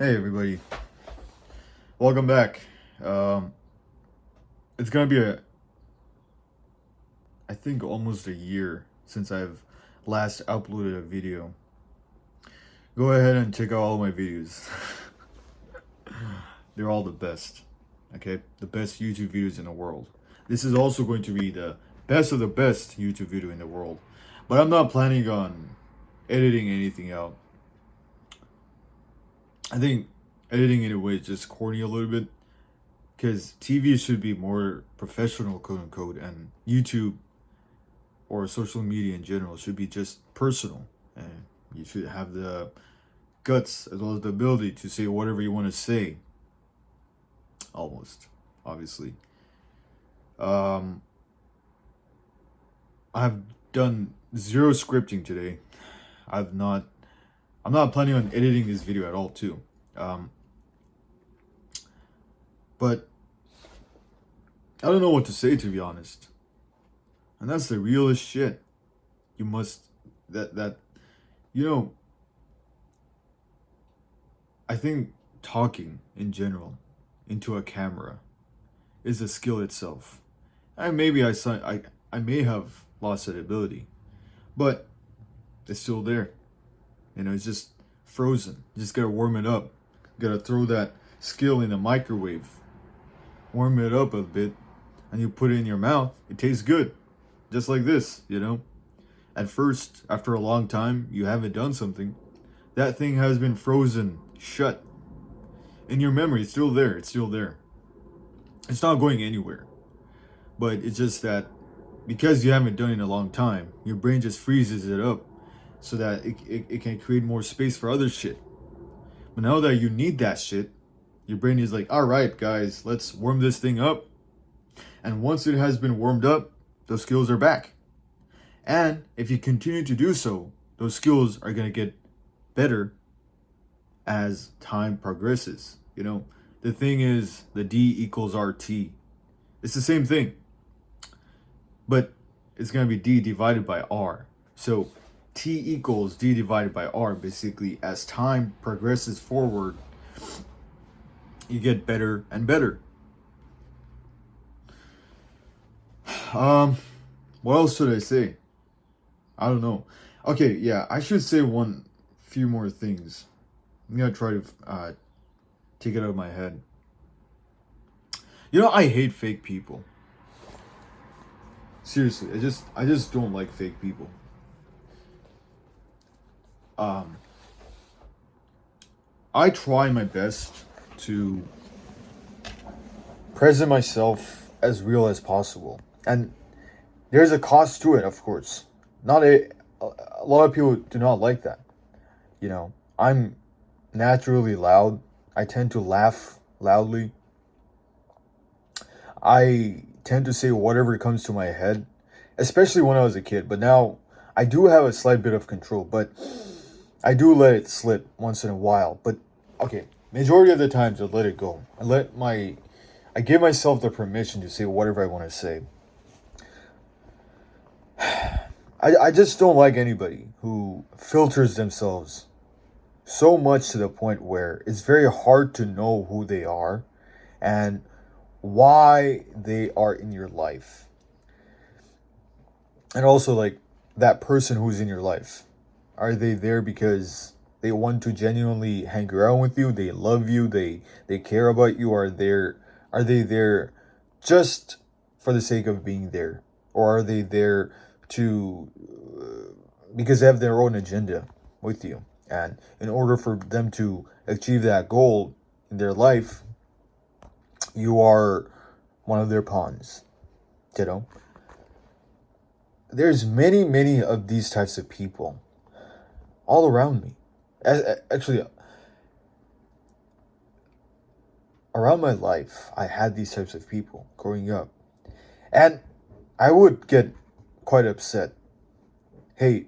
Hey everybody, welcome back. Um, it's gonna be I think almost a year since I've last uploaded a video. Go ahead and check out all my videos. They're all the best. Okay, the best YouTube videos in the world. This is also going to be the best of the best YouTube video in the world. But I'm not planning on editing anything out. I think editing in a way is just corny a little bit because TV should be more professional, quote unquote, and YouTube or social media in general should be just personal. And you should have the guts as well as the ability to say whatever you want to say. Almost, obviously. Um, I've done zero scripting today. I've not. I'm not planning on editing this video at all, too. Um, but I don't know what to say, to be honest. And that's the realest shit. You must that you know, I think talking in general into a camera is a skill itself. And maybe I may have lost that ability, but it's still there. It's just frozen. You just gotta warm it up. Gotta throw that skill in the microwave, warm it up a bit, and you put it in your mouth. It tastes good, just like this. At first, after a long time, you haven't done something. That thing has been frozen shut. In your memory, it's still there. It's still there. It's not going anywhere. But it's just that because you haven't done it in a long time, your brain just freezes it up so that it can create more space for other shit. But now that you need that shit, your brain is like, all right, guys, let's warm this thing up. And once it has been warmed up, those skills are back. And if you continue to do so, those skills are going to get better as time progresses. The thing is, the D equals RT. It's the same thing, but it's going to be D divided by R. So T equals D divided by R. Basically, as time progresses forward, you get better and better. What else should I say? I don't know. Okay, yeah, I should say few more things. I'm gonna try to take it out of my head. I hate fake people. Seriously, I just don't like fake people. I try my best to present myself as real as possible, and there's a cost to it, of course. Not a lot of people do not like that. I'm naturally loud. I tend to laugh loudly. I tend to say whatever comes to my head, especially when I was a kid. But now I do have a slight bit of control, but I do let it slip once in a while. But okay, majority of the times I let it go. I give myself the permission to say whatever I want to say. I just don't like anybody who filters themselves so much to the point where it's very hard to know who they are and why they are in your life. And also, like, that person who's in your life. Are they there because they want to genuinely hang around with you? They love you. They care about you. Are they there just for the sake of being there? Or are they there to because they have their own agenda with you? And in order for them to achieve that goal in their life, you are one of their pawns. There's many of these types of people all around me. Actually, around my life, I had these types of people growing up. And I would get quite upset. Hey,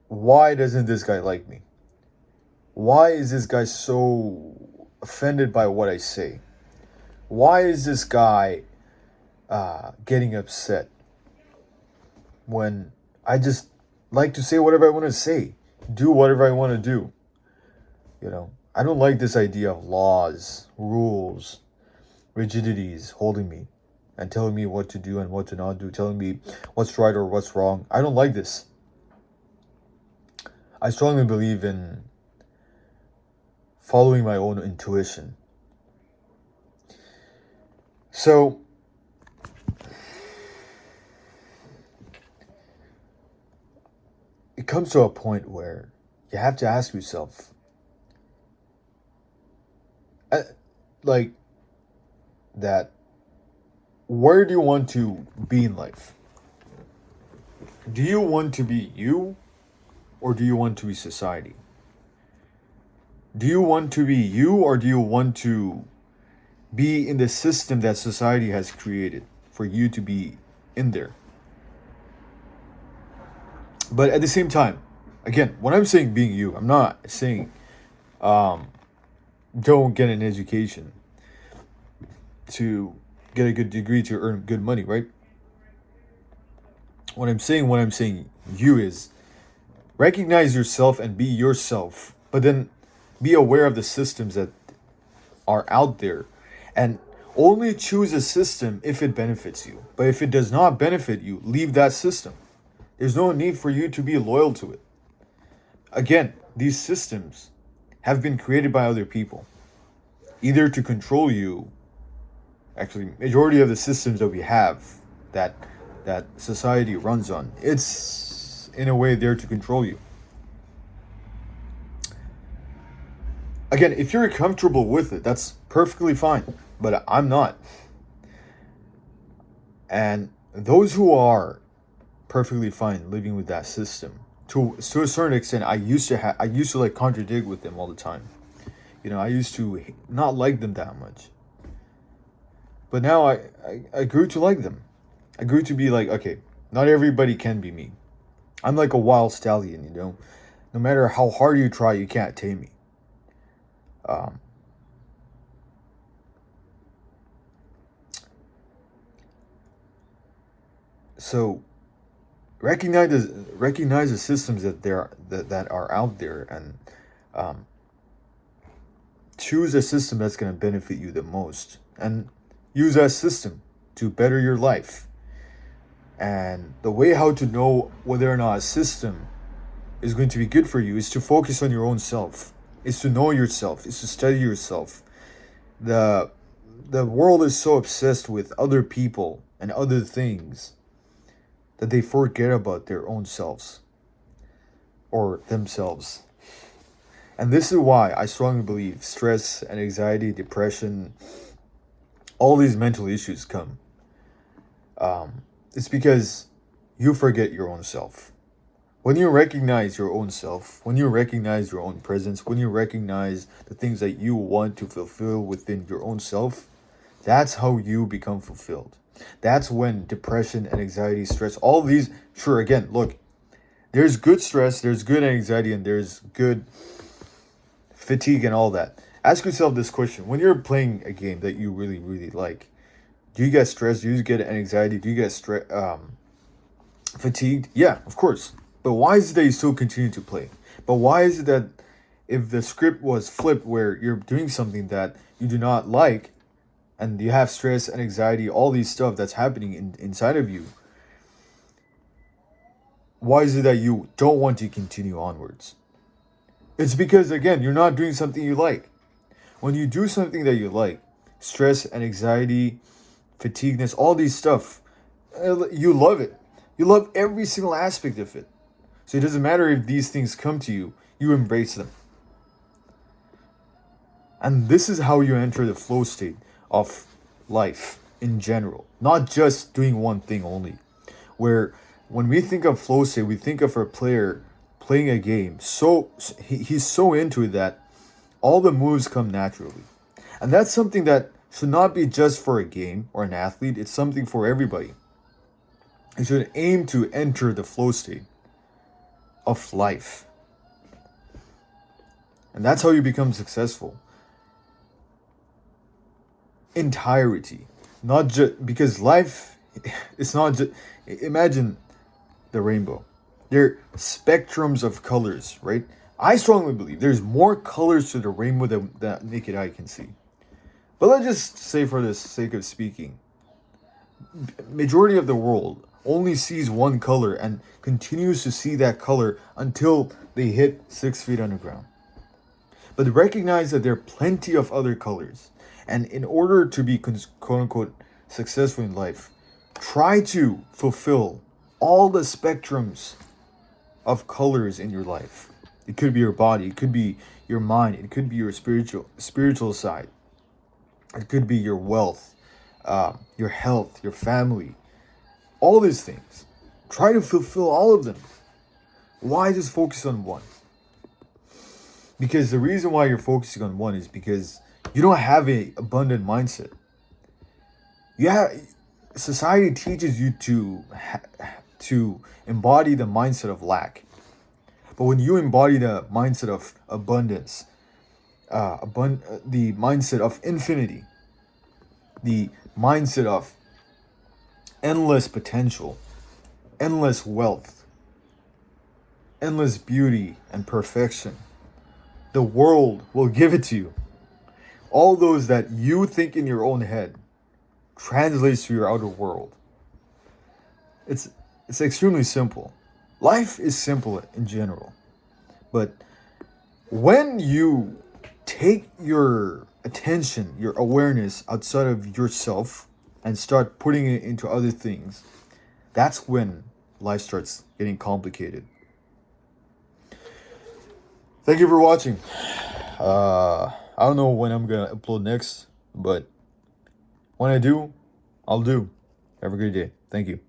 why doesn't this guy like me? Why is this guy so offended by what I say? Why is this guy getting upset when I just like to say whatever I want to say? do whatever I want to do. You know, I don't like this idea of laws, rules, rigidities holding me and telling me what to do and what to not do, telling me what's right or what's wrong. I don't like this. I strongly believe in following my own intuition. So, it comes to a point where you have to ask yourself, uh, like, that where do you want to be in life? Do you want to be you or do you want to be society? Do you want to be you or do you want to be in the system that society has created for you to be in there? But at the same time, again, when I'm saying being you, I'm not saying um, don't get an education to get a good degree to earn good money, right? When I'm saying you is recognize yourself and be yourself, but then be aware of the systems that are out there and only choose a system if it benefits you. But if it does not benefit you, leave that system. There's no need for you to be loyal to it. Again, these systems have been created by other people, either to control you. Actually, majority of the systems that we have that society runs on, it's in a way there to control you. Again, if you're comfortable with it, that's perfectly fine. But I'm not. And those who are perfectly fine living with that system, to a certain extent, I used to like contradict with them all the time. You know, I used to not like them that much. But now I grew to like them. I grew to be like, okay, not everybody can be me. I'm like a wild stallion, you know. No matter how hard you try, you can't tame me. Um, so recognize the systems that are out there and um, choose a system that's going to benefit you the most and use that system to better your life. And the way how to know whether or not a system is going to be good for you is to focus on your own self, is to know yourself, is to study yourself. The the world is so obsessed with other people and other things that they forget about their own selves or themselves. And this is why I strongly believe stress and anxiety, depression, all these mental issues come. It's because you forget your own self. When you recognize your own self, when you recognize your own presence, when you recognize the things that you want to fulfill within your own self, that's how you become fulfilled. That's when depression and anxiety, stress, all these, sure, again, look, there's good stress, there's good anxiety, and there's good fatigue and all that. Ask yourself this question. When you're playing a game that you really, really like, do you get stressed? Do you get anxiety? Do you get fatigued? Yeah, of course. But why is it that you still continue to play? But why is it that if the script was flipped where you're doing something that you do not like and you have stress and anxiety, all these stuff that's happening inside of you, why is it that you don't want to continue onwards? It's because, again, you're not doing something you like. When you do something that you like, stress and anxiety, fatigueness, all these stuff, you love it. You love every single aspect of it. So it doesn't matter if these things come to you, you embrace them. And this is how you enter the flow state of life in general, not just doing one thing only. Where when we think of flow state, we think of a player playing a game. So he's so into it that all the moves come naturally. And that's something that should not be just for a game or an athlete. It's something for everybody. You should aim to enter the flow state of life. And that's how you become successful. Entirety. Not just because life, it's not just, imagine the rainbow. They're spectrums of colors, right? I strongly believe there's more colors to the rainbow than that naked eye can see. But let's just say, for the sake of speaking, majority of the world only sees one color and continues to see that color until they hit 6 feet underground. But recognize that there are plenty of other colors. And in order to be quote unquote successful in life, try to fulfill all the spectrums of colors in your life. It could be your body, it could be your mind, it could be your spiritual side, it could be your wealth, your health, your family, all these things. Try to fulfill all of them. Why just focus on one? Because the reason why you're focusing on one is because you don't have a abundant mindset. Society teaches you to embody the mindset of lack. But when you embody the mindset of abundance, the mindset of infinity, the mindset of endless potential, endless wealth, endless beauty and perfection, the world will give it to you. All those that you think in your own head translates to your outer world. It's extremely simple. Life is simple in general. But when you take your attention, your awareness outside of yourself and start putting it into other things, that's when life starts getting complicated. Thank you for watching. I don't know when I'm gonna upload next, but when I do, I'll do. Have a great day. Thank you.